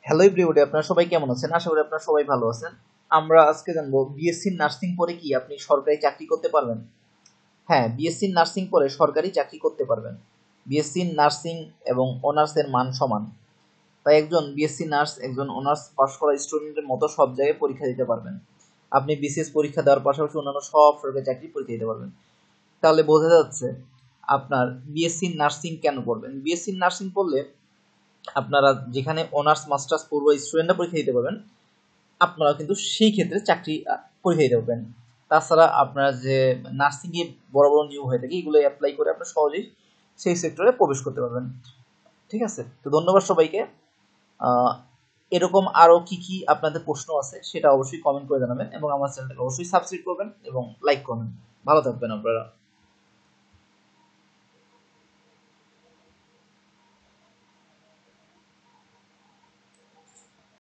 Hello everybody, আপনারা সবাই কেমন আছেন? আশা করি আপনারা সবাই ভালো আছেন। আমরা আজকে জানবো বিএসসি নার্সিং পরে কি আপনি সরকারি চাকরি করতে পারবেন? হ্যাঁ, বিএসসি নার্সিং পরে সরকারি চাকরি করতে পারবেন। বিএসসি নার্সিং এবং অনার্সের মান সমান, তাই একজন বিএসসি নার্স একজন অনার্স পাস করা স্টুডেন্টের মতো সব জায়গায় পরীক্ষা দিতে পারবেন। আপনি বিসিএস পরীক্ষা দেওয়ার পাশাপাশি অন্যান্য সব সরকারি চাকরি পরীক্ষা দিতে পারবেন। তাহলে বোঝা যাচ্ছে আপনার বিএসসি নার্সিং কেন করবেন। বিএসসি নার্সিং পড়লে আপনারা যেখানে অনার্স মাস্টার্স পড়ুয়া স্টুডেন্টরা পরীক্ষা দিতে পারবেন, আপনারা কিন্তু সেই ক্ষেত্রে চাকরি পরীক্ষা দিতে পারবেন। তাছাড়া আপনারা যে নার্সিংয়ে বড় বড় নিয়োগ হয়ে থাকে, এগুলো অ্যাপ্লাই করে আপনারা সহজেই সেই সেক্টরে প্রবেশ করতে পারবেন। ঠিক আছে, তো ধন্যবাদ সবাইকে। এরকম আরও কি কি আপনাদের প্রশ্ন আছে সেটা অবশ্যই কমেন্ট করে জানাবেন এবং আমার চ্যানেলটাকে অবশ্যই সাবস্ক্রাইব করবেন এবং লাইক করবেন। ভালো থাকবেন আপনারা।